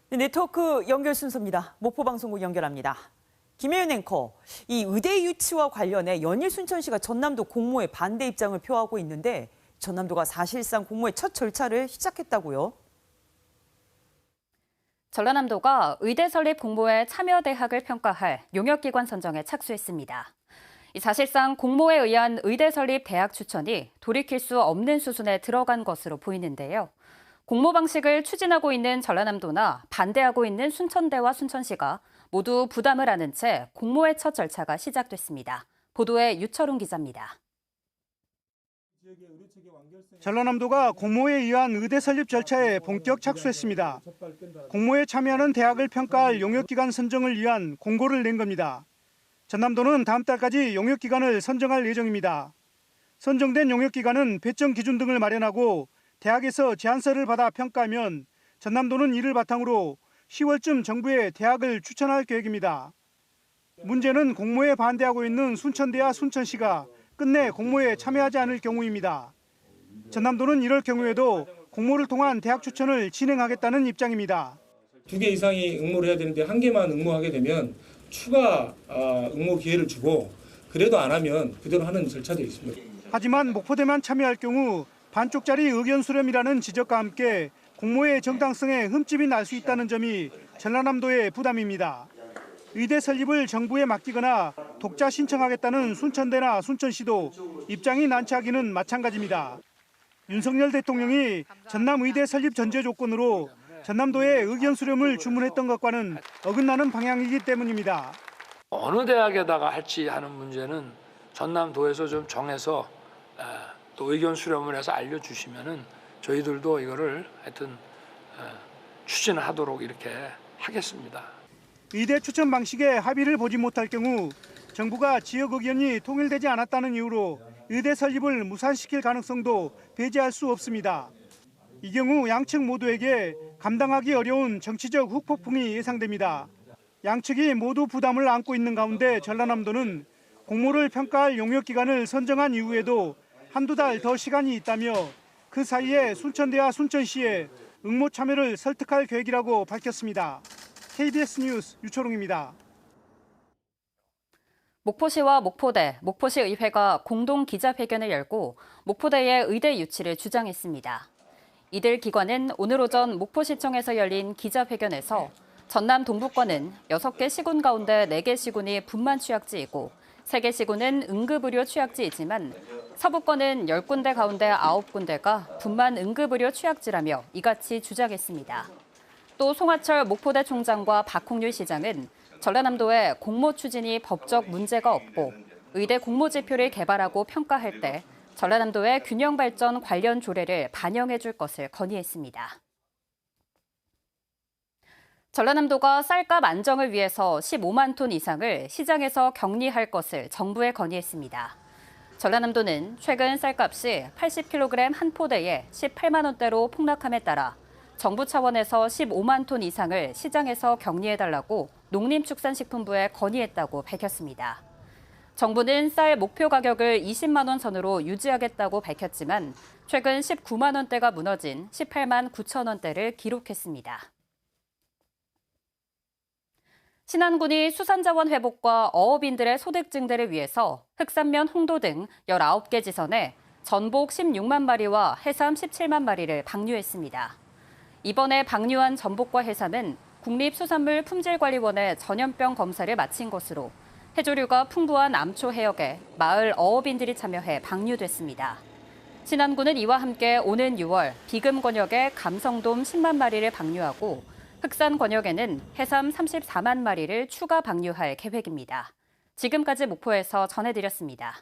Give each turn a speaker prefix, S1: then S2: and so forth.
S1: 네, 네트워크 연결 순서입니다. 목포방송국 연결합니다. 김혜연 앵커, 이 의대 유치와 관련해 연일 순천시가 전남도 공모에 반대 입장을 표하고 있는데 전남도가 사실상 공모의 첫 절차를 시작했다고요?
S2: 전라남도가 의대 설립 공모에 참여 대학을 평가할 용역기관 선정에 착수했습니다. 사실상 공모에 의한 의대 설립 대학 추천이 돌이킬 수 없는 수순에 들어간 것으로 보이는데요. 공모 방식을 추진하고 있는 전라남도나 반대하고 있는 순천대와 순천시가 모두 부담을 안은 채 공모의 첫 절차가 시작됐습니다. 보도에 유철웅 기자입니다.
S3: 전라남도가 공모에 의한 의대 설립 절차에 본격 착수했습니다. 공모에 참여하는 대학을 평가할 용역기관 선정을 위한 공고를 낸 겁니다. 전남도는 다음 달까지 용역기관을 선정할 예정입니다. 선정된 용역기관은 배정 기준 등을 마련하고 대학에서 제안서를 받아 평가하면 전남도는 이를 바탕으로 10월쯤 정부에 대학을 추천할 계획입니다. 문제는 공모에 반대하고 있는 순천대와 순천시가 끝내 공모에 참여하지 않을 경우입니다. 전남도는 이럴 경우에도 공모를 통한 대학 추천을 진행하겠다는 입장입니다.
S4: 2개 이상이 응모를 해야 되는데 1개만 응모하게 되면 추가 응모 기회를 주고 그래도 안 하면 그대로 하는 절차도 있습니다.
S3: 하지만 목포대만 참여할 경우 반쪽짜리 의견 수렴이라는 지적과 함께 공모의 정당성에 흠집이 날 수 있다는 점이 전라남도의 부담입니다. 의대 설립을 정부에 맡기거나 독자 신청하겠다는 순천대나 순천시도 입장이 난처하기는 마찬가지입니다. 윤석열 대통령이 전남 의대 설립 전제 조건으로 전남도에 의견 수렴을 주문했던 것과는 어긋나는 방향이기 때문입니다.
S5: 어느 대학에다가 할지 하는 문제는 전남도에서 좀 정해서 또 의견 수렴을 해서 알려주시면은 저희들도 이거를 하여튼 추진하도록 이렇게 하겠습니다.
S3: 의대 추천 방식에 합의를 보지 못할 경우 정부가 지역 의견이 통일되지 않았다는 이유로 의대 설립을 무산시킬 가능성도 배제할 수 없습니다. 이 경우 양측 모두에게 감당하기 어려운 정치적 후폭풍이 예상됩니다. 양측이 모두 부담을 안고 있는 가운데 전라남도는 공모를 평가할 용역기관을 선정한 이후에도 한두 달 더 시간이 있다며 그 사이에 순천대와 순천시의 응모 참여를 설득할 계획이라고 밝혔습니다. KBS 뉴스 유철웅입니다.
S2: 목포시와 목포대, 목포시 의회가 공동 기자회견을 열고 목포대의 의대 유치를 주장했습니다. 이들 기관은 오늘 오전 목포시청에서 열린 기자회견에서 전남 동부권은 6개 시군 가운데 4개 시군이 분만 취약지이고 3개 시군은 응급의료 취약지이지만 서부권은 10군데 가운데 9군데가 분만 응급의료 취약지라며 이같이 주장했습니다. 또 송하철 목포대 총장과 박홍률 시장은 전라남도의 공모 추진이 법적 문제가 없고 의대 공모 지표를 개발하고 평가할 때 전라남도의 균형 발전 관련 조례를 반영해 줄 것을 건의했습니다. 전라남도가 쌀값 안정을 위해서 15만 톤 이상을 시장에서 격리할 것을 정부에 건의했습니다. 전라남도는 최근 쌀값이 80kg 한 포대에 18만 원대로 폭락함에 따라 정부 차원에서 15만 톤 이상을 시장에서 격리해달라고 농림축산식품부에 건의했다고 밝혔습니다. 정부는 쌀 목표 가격을 20만 원 선으로 유지하겠다고 밝혔지만 최근 19만 원대가 무너진 18만 9천 원대를 기록했습니다. 신안군이 수산자원 회복과 어업인들의 소득 증대를 위해서 흑산면 홍도 등 19개 지선에 전복 16만 마리와 해삼 17만 마리를 방류했습니다. 이번에 방류한 전복과 해삼은 국립수산물품질관리원의 전염병 검사를 마친 것으로 해조류가 풍부한 암초 해역에 마을 어업인들이 참여해 방류됐습니다. 신안군은 이와 함께 오는 6월 비금 권역에 감성돔 10만 마리를 방류하고 흑산 권역에는 해삼 34만 마리를 추가 방류할 계획입니다. 지금까지 목포에서 전해드렸습니다.